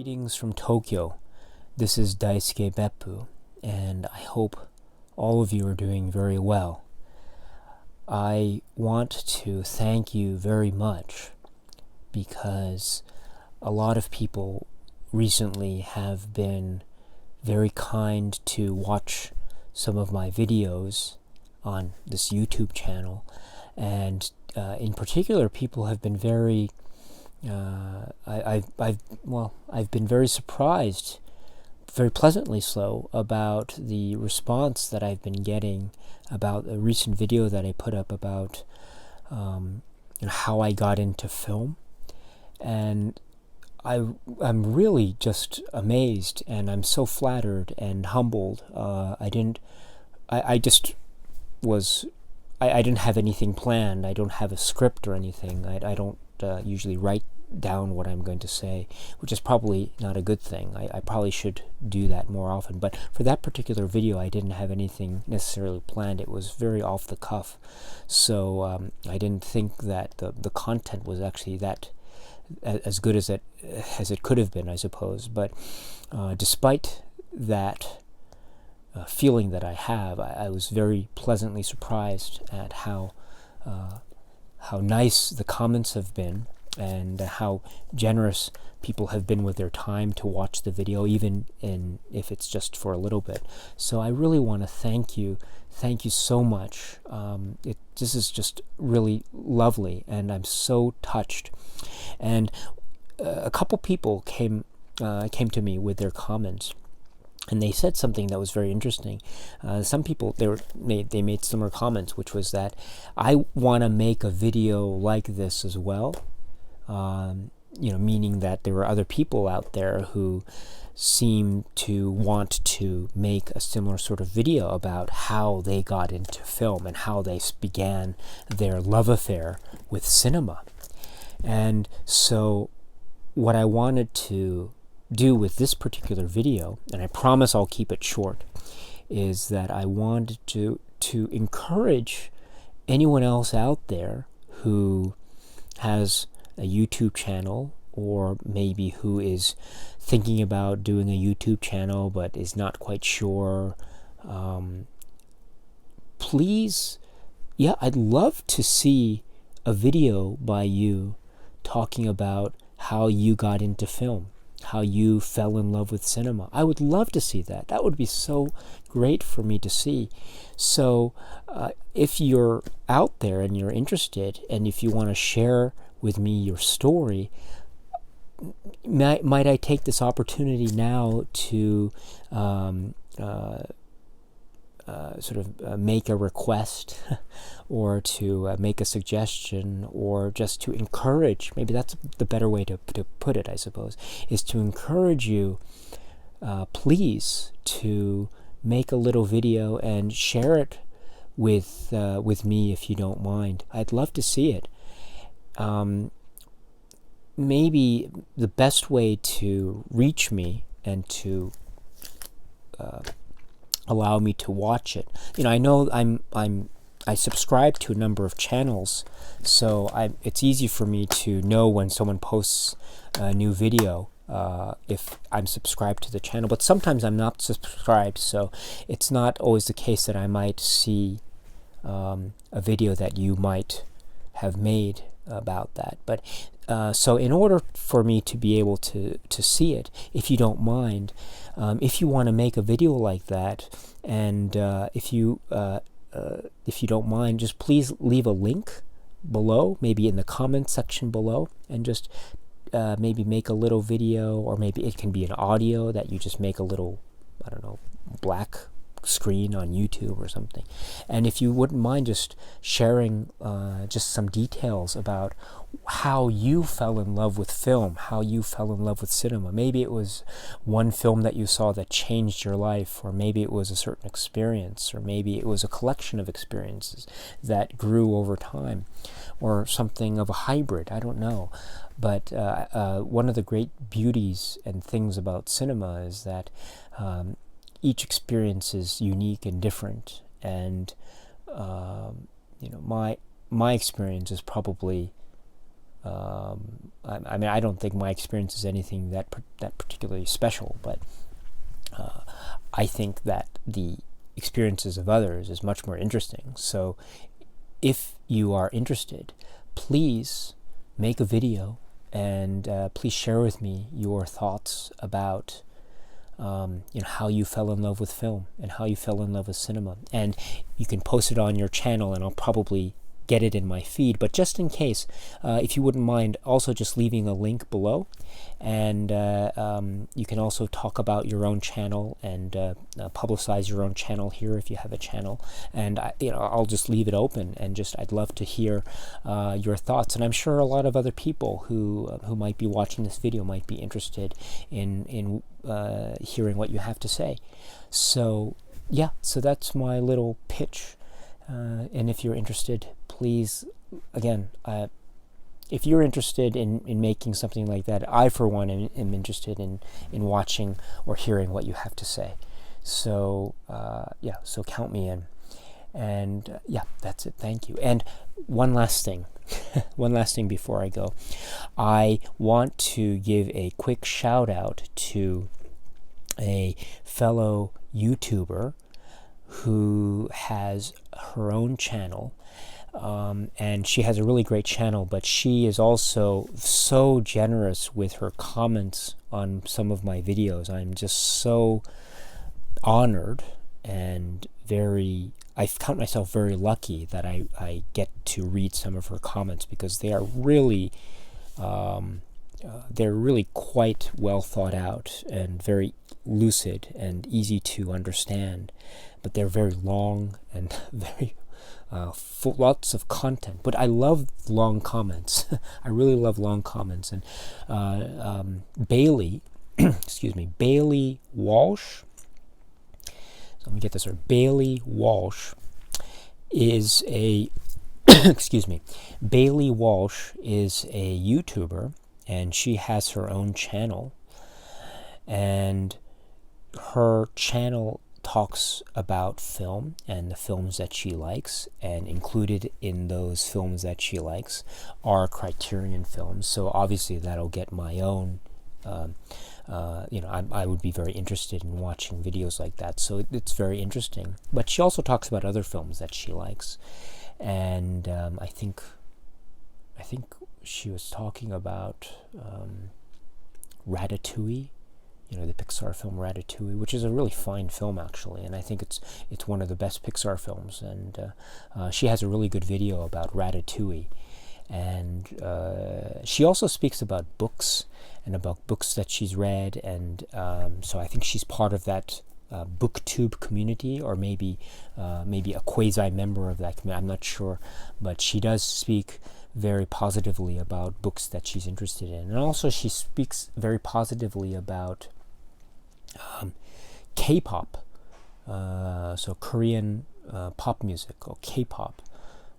Greetings from Tokyo. This is Daisuke Beppu, and I hope all of you are doing very well. I want to thank you very much because a lot of people recently have been very kind to watch some of my videos on this YouTube channel, and in particular, people have been very I've been very surprised, very pleasantly so, about the response that I've been getting about a recent video that I put up about how I got into film. And I'm really just amazed, and I'm so flattered and humbled. I didn't have anything planned. I don't have a script or anything. I don't usually write down what I'm going to say, which is probably not a good thing. I probably should do that more often. But for that particular video, I didn't have anything necessarily planned. It was very off the cuff. So I didn't think that the content was actually that as good as it could have been, I suppose. But despite that feeling that I have, I was very pleasantly surprised at how nice the comments have been, and how generous people have been with their time to watch the video, even if it's just for a little bit. So I really want to thank you so much. This is just really lovely, and I'm so touched. And a couple people came to me with their comments, and they said something that was very interesting. Some people, they made similar comments, which was that I want to make a video like this as well. Meaning that there were other people out there who seem to want to make a similar sort of video about how they got into film and how they began their love affair with cinema. And so what I wanted to do with this particular video, and I promise I'll keep it short, is that I wanted to encourage anyone else out there who has a YouTube channel, or maybe who is thinking about doing a YouTube channel but is not quite sure. Please, I'd love to see a video by you talking about how you got into film, how you fell in love with cinema. I would love to see that. That would be so great for me to see. So if you're out there and you're interested, and if you want to share with me your story, might I take this opportunity now to make a request or to make a suggestion, or just to encourage, maybe that's the better way to put it, I suppose, is to encourage you, please, to make a little video and share it with me, if you don't mind. I'd love to see it. Maybe the best way to reach me and to allow me to watch it. I know I subscribe to a number of channels, so it's easy for me to know when someone posts a new video if I'm subscribed to the channel. But sometimes I'm not subscribed, so it's not always the case that I might see a video that you might have made about that. But so in order for me to be able to see it, if you don't mind, if you want to make a video like that, and if you don't mind, just please leave a link below, maybe in the comment section below, and just maybe make a little video, or maybe it can be an audio that you just make a little, I don't know, black screen on YouTube or something. And if you wouldn't mind just sharing just some details about how you fell in love with film, how you fell in love with cinema. Maybe it was one film that you saw that changed your life, or maybe it was a certain experience, or maybe it was a collection of experiences that grew over time, or something of a hybrid. I don't know. But one of the great beauties and things about cinema is that each experience is unique and different, and my experience is probably I mean, I don't think my experience is anything that particularly special, but I think that the experiences of others is much more interesting. So if you are interested, please make a video and please share with me your thoughts about how you fell in love with film and how you fell in love with cinema. And you can post it on your channel, and I'll probably get it in my feed. But just in case, if you wouldn't mind also just leaving a link below, and you can also talk about your own channel and publicize your own channel here if you have a channel. And I'll just leave it open, and I'd love to hear your thoughts. And I'm sure a lot of other people who might be watching this video might be interested in hearing what you have to say. So yeah, so that's my little pitch. And if you're interested, please, again, if you're interested in making something like that, I, for one, am interested in watching or hearing what you have to say. So, yeah, so count me in. And, yeah, that's it. Thank you. And one last thing. One last thing before I go. I want to give a quick shout out to a fellow YouTuber who has her own channel, and she has a really great channel, but she is also so generous with her comments on some of my videos. I'm just so honored and I count myself very lucky that I get to read some of her comments, because they are really they're really quite well thought out and very lucid and easy to understand, but they're very long and very full, lots of content. But I love long comments. I really love long comments. And Bailee, excuse me, Bailee Walsh. So let me get this right. Bailee Walsh is a excuse me. Bailee Walsh is a YouTuber, and she has her own channel, and her channel talks about film and the films that she likes, and included in those films that she likes are Criterion films. So obviously that'll get my own I would be very interested in watching videos like that, so it's very interesting. But she also talks about other films that she likes, and I think she was talking about Ratatouille, the Pixar film Ratatouille, which is a really fine film actually, and I think it's one of the best Pixar films. And she has a really good video about Ratatouille, and she also speaks about books and about books that she's read, and so I think she's part of that booktube community, or maybe a quasi member of that community. I'm not sure, but she does speak very positively about books that she's interested in. And also she speaks very positively about K-pop, so Korean pop music, or K-pop,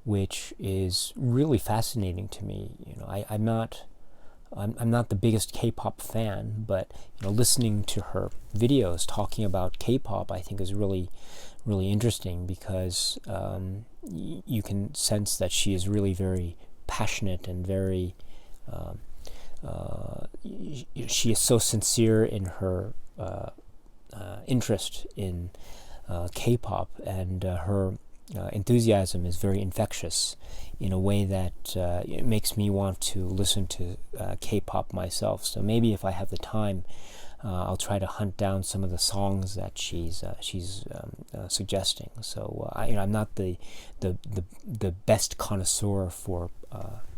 which is really fascinating to me. I'm not the biggest K-pop fan, but listening to her videos talking about K-pop, I think is really, really interesting, because you can sense that she is really very passionate and very she is so sincere in her interest in K-pop, and her enthusiasm is very infectious in a way that it makes me want to listen to K-pop myself. So maybe if I have the time, I'll try to hunt down some of the songs that she's suggesting. So I'm not the best connoisseur for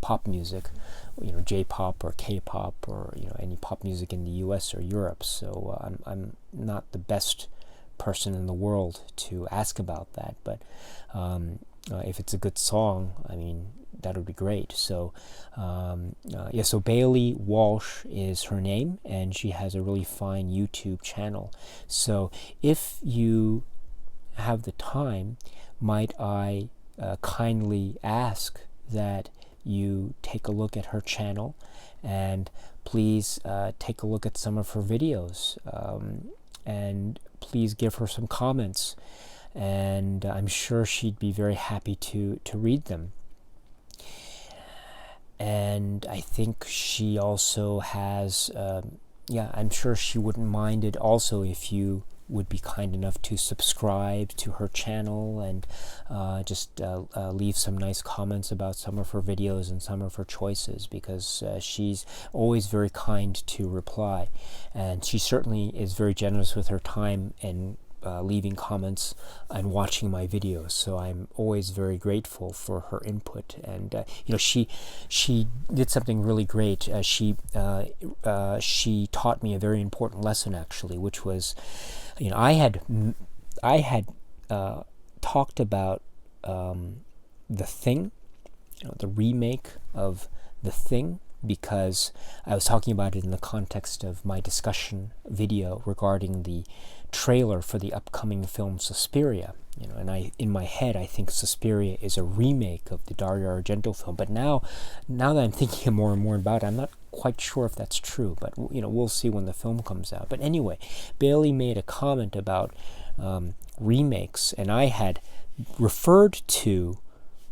pop music, J-pop or K-pop, or any pop music in the U.S. or Europe. So I'm not the best person in the world to ask about that. But if it's a good song, that would be great. So so Bailee Walsh is her name, and she has a really fine YouTube channel. So if you have the time, might I kindly ask that you take a look at her channel, and please take a look at some of her videos, and please give her some comments, and I'm sure she'd be very happy to read them. and I think she also has, yeah, I'm sure she wouldn't mind it also if you would be kind enough to subscribe to her channel and just leave some nice comments about some of her videos and some of her choices, because she's always very kind to reply, and she certainly is very generous with her time and leaving comments and watching my videos. So I'm always very grateful for her input. And you know, she did something really great. She taught me a very important lesson, actually, which was, you know, I had talked about The Thing, you know, the remake of The Thing, because I was talking about it in the context of my discussion video regarding the trailer for the upcoming film Suspiria. You know, and in my head, I think Suspiria is a remake of the Dario Argento film. But now that I'm thinking more and more about it, I'm not quite sure if that's true. But you know, we'll see when the film comes out. But anyway, Bailee made a comment about remakes, and I had referred to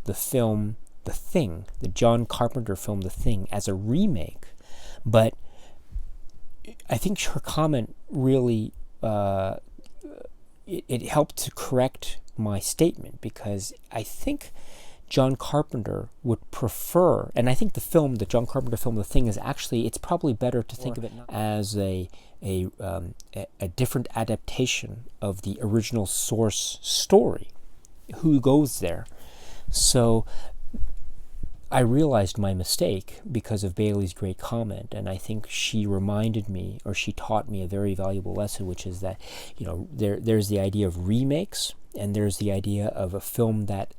the film The Thing, the John Carpenter film The Thing, as a remake. But I think her comment really it helped to correct my statement, because I think John Carpenter would prefer, and I think the John Carpenter film The Thing is actually, it's probably better to think of it as a different adaptation of the original source story. Who goes there? So I realized my mistake because of Bailee's great comment, and I think she reminded me, or she taught me, a very valuable lesson, which is that, you know, there's the idea of remakes, and there's the idea of a film that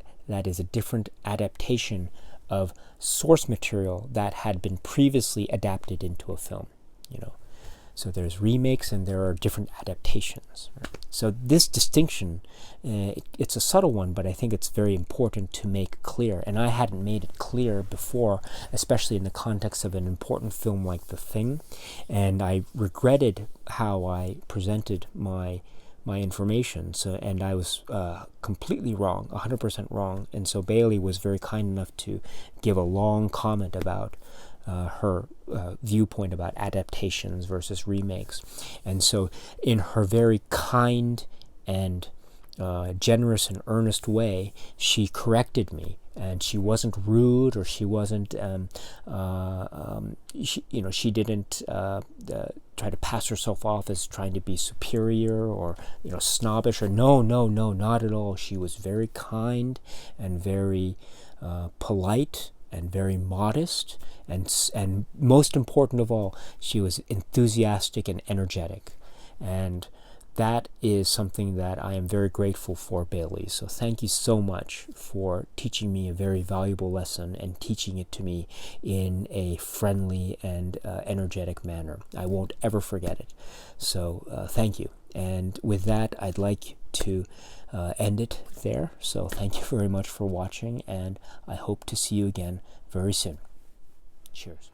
is a different adaptation of source material that had been previously adapted into a film, you know. So there's remakes and there are different adaptations. Right? So this distinction, it's a subtle one, but I think it's very important to make clear. And I hadn't made it clear before, especially in the context of an important film like The Thing. And I regretted how I presented my information. So, and I was completely wrong, 100% wrong. And so Bailee was very kind enough to give a long comment about her viewpoint about adaptations versus remakes. And so in her very kind and generous and earnest way, she corrected me, and she wasn't rude, or she wasn't she didn't try to pass herself off as trying to be superior, or, you know, snobbish, or no, not at all. She was very kind and very polite and very modest, and most important of all, she was enthusiastic and energetic. And that is something that I am very grateful for, Bailee. So thank you so much for teaching me a very valuable lesson and teaching it to me in a friendly and energetic manner. I won't ever forget it. So thank you. And with that, I'd like to end it there. So thank you very much for watching, and I hope to see you again very soon. Cheers.